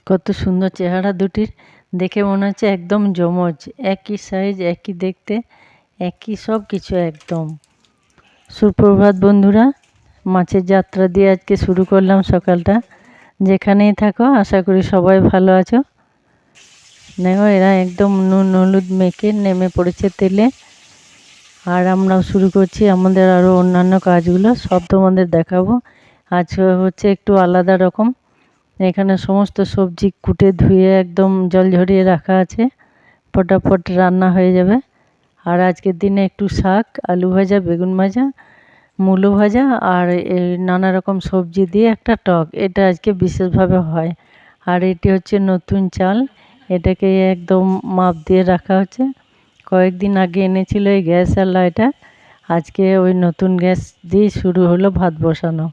কত সুন্দর চেহারা দুটির, দেখে মনে হচ্ছে একদম যমজ, একই সাইজ, একই দেখতে, একই সব কিছু একদম। সুপ্রভাত বন্ধুরা, মাছের যাত্রা দিয়ে আজকে শুরু করলাম সকালটা। যেখানেই থাকো আশা করি সবাই ভালো আছো। দেখো এরা একদম নুন হলুদ মেখে নেমে পড়েছে তেলে, আর আমরাও শুরু করছি আমাদের আরও অন্যান্য কাজগুলো, সব তোমাদের দেখাবো। আজ হচ্ছে একটু আলাদা রকম। এখানে সমস্ত সবজি কুটে ধুয়ে একদম জল ঝরিয়ে রাখা আছে, ফটাফট রান্না হয়ে যাবে। আর আজকের দিনে একটু শাক, আলু ভাজা, বেগুন ভাজা, মূলো ভাজা আর এই নানা রকম সবজি দিয়ে একটা টক, এটা আজকে বিশেষভাবে হয়। আর এটি হচ্ছে নতুন চাল, এটাকে একদম মাপ দিয়ে রাখা হচ্ছে। কয়েকদিন আগে এনেছিল এই গ্যাস আর লাইটার, আজকে ওই নতুন গ্যাস দিয়ে শুরু হলো ভাত বসানো।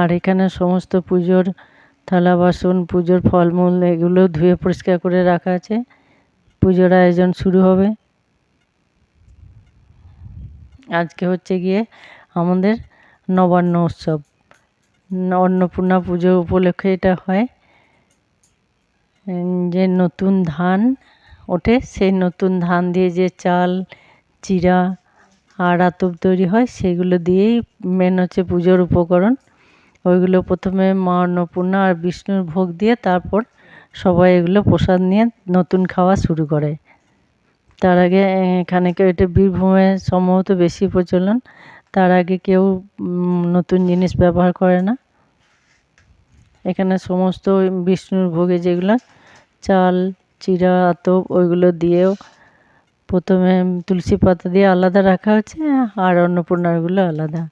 আর এখানে সমস্ত পুজোর থালা বাসন, পুজোর ফলমূল এগুলো ধুয়ে পরিষ্কার করে রাখা আছে। পুজোর আয়োজন শুরু হবে। আজকে হচ্ছে গিয়ে আমাদের নবান্ন উৎসব, অন্নপূর্ণা পুজো উপলক্ষে এটা হয়। যে নতুন ধান ওঠে, সেই নতুন ধান দিয়ে যে চাল, চিড়া আর আতপ তৈরি হয়, সেগুলো দিয়েই মেন হচ্ছে পুজোর উপকরণ। ওইগুলো প্রথমে মা অন্নপূর্ণা আর বিষ্ণুর ভোগ দিয়ে তারপর সবাই এগুলো প্রসাদ নিয়ে নতুন খাওয়া শুরু করে। তার আগে এখানে কেউ, এটা বীরভূমে সম্ভবত বেশি প্রচলন, তার আগে কেউ নতুন জিনিস ব্যবহার করে না। এখানে সমস্ত বিষ্ণুর ভোগে যেগুলো চাল, চিড়া, আতপ ওইগুলো দিয়েও প্রথমে তুলসী পাতা দিয়ে আলাদা রাখা হচ্ছে, আর অন্নপূর্ণারগুলো আলাদা।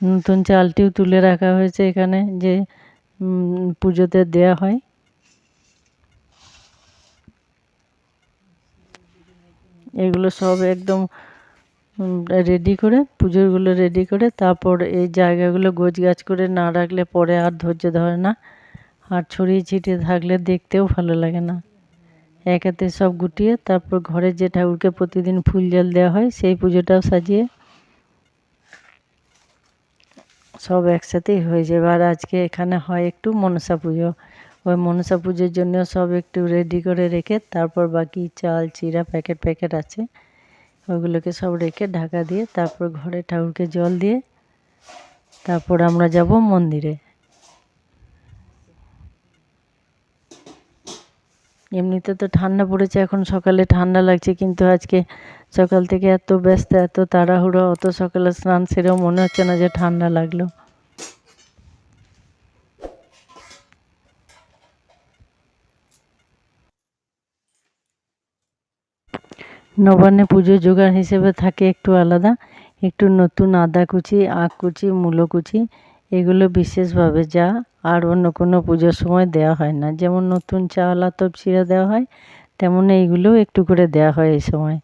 নতুন চালটিও তুলে রাখা হয়েছে এখানে, যে পুজোতে দেয়া হয়। এগুলো সব একদম রেডি করে, পুজোরগুলো রেডি করে তারপর এই জায়গাগুলো গোছগাছ করে না রাখলে পরে আর ধৈর্য ধরে না, আর ছড়িয়ে ছিটিয়ে থাকলে দেখতেও ভালো লাগে না। এক হাতে সব গুটিয়ে তারপর ঘরে যে ঠাকুরকে প্রতিদিন ফুল জল দেওয়া হয়, সেই পুজোটাও সাজিয়ে সব একসাথেই হয়ে যাবে। আর আজকে এখানে হয় একটু মনসা পুজো, ওই মনসা পুজোর জন্য সব একটু রেডি করে রেখে তারপর বাকি চাল, চিড়া প্যাকেট প্যাকেট আছে, ওগুলোকে সব রেখে ঢাকা দিয়ে তারপর ঘরে ঠাকুরকে জল দিয়ে তারপর আমরা যাব মন্দিরে। এমনিতে তো ঠান্ডা পড়েছে, এখন সকালে ঠান্ডা লাগছে, কিন্তু আজকে সকাল থেকে এত ব্যস্ত, এত তাড়াহুড়ো, অত সকালে স্নান সেরেও মনে হচ্ছে না যে ঠান্ডা লাগলো। নবান্নে পুজোর জোগাড় হিসেবে থাকে একটু আলাদা, একটু নতুন আদা কুচি, আখ কুচি, মূলো কুচি, এগুলো বিশেষভাবে যা আর অন্য কোনো পুজোর সময় দেওয়া হয় না। যেমন নতুন চাল, আতপ, চিড়া দেওয়া হয়, তেমন এইগুলোও একটু করে দেওয়া হয় এই সময়।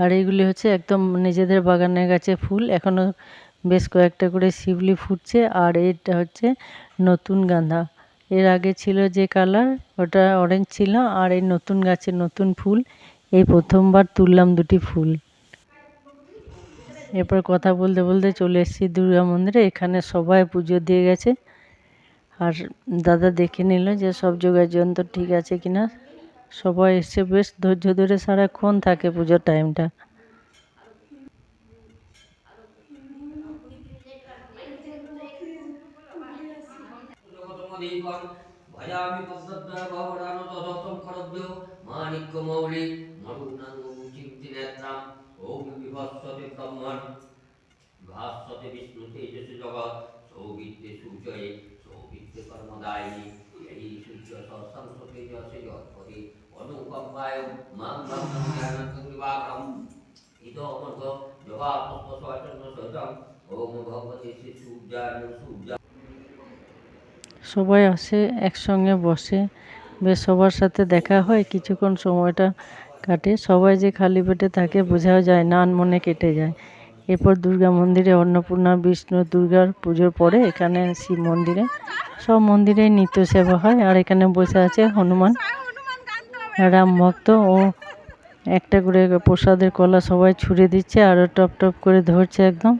আর এইগুলি হচ্ছে একদম নিজেদের বাগানের গাছে ফুল, এখনও বেশ কয়েকটা করে শিউলি ফুটছে। আর এটা হচ্ছে নতুন গাঁদা, এর আগে ছিল যে কালার ওটা অরেঞ্জ ছিল, আর এই নতুন গাছের নতুন ফুল, এই প্রথমবার তুললাম দুটি ফুল। এরপর কথা বলতে বলতে চলে এসেছি দুর্গা মন্দিরে, এখানে সবাই পুজো দিয়ে গেছে। আর দাদা দেখে নিল যে সব যোগাযোগ যন্ত্র ঠিক আছে কিনা, সবাই এসে বেশ ধৈর্য ধরে সারাক্ষণ থাকে পুজোর টাইমটা। ভজামি পদ্মদ্বয় গহবরানতম খরব্য মাণিক্যমৌলি মরুনাঙ্গমুচিন্তি নেত্রাম ওম বিভৎসতে ব্রহ্মণ ভাস্বতে বিষ্ণু তেজসে জগৎ সৌবিত্তে সূচয়ে সৌবিত্তে কর্মদায়িনী এই সূর্য সহস্রাংশ তেজসে যৎপদে অনুকম্পায় মাং ভক্তং জ্ঞানং বিভাগম ইদমর্ঘ জবা পুষ্প সচন্ন সজং ওম ভগবতে শ্রী সূর্যায় সূর্যা। সবাই আসে একসঙ্গে বসে, বেশ সবার সাথে দেখা হয়, কিছুক্ষণ সময়টা কাটে। সবাই যে খালি পেটে থাকে বোঝাও যায় না, আনমনে কেটে যায়। এরপর দুর্গা মন্দিরে অন্নপূর্ণা বিষ্ণু দুর্গার পুজোর পরে এখানে শিব মন্দিরে সব মন্দিরে নিত্য সেবা হয়। আর এখানে বসে আছে হনুমান রাম ভক্ত, ও একটা করে প্রসাদের কলা সবাই ছুঁড়ে দিচ্ছে আর টপ টপ করে ধরছে একদম।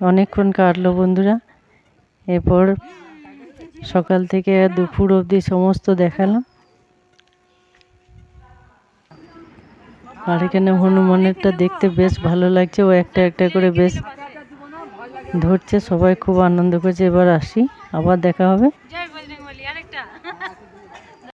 অনেকক্ষণ কাটলো বন্ধুরা। এরপর সকাল থেকে দুপুর অবধি সমস্ত দেখালাম। আর এখানে হনুমানেরটা দেখতে বেশ ভালো লাগছে, ও একটা একটা করে বেশ ধরছে, সবাই খুব আনন্দ করছে। এবার আসি, আবার দেখা হবে।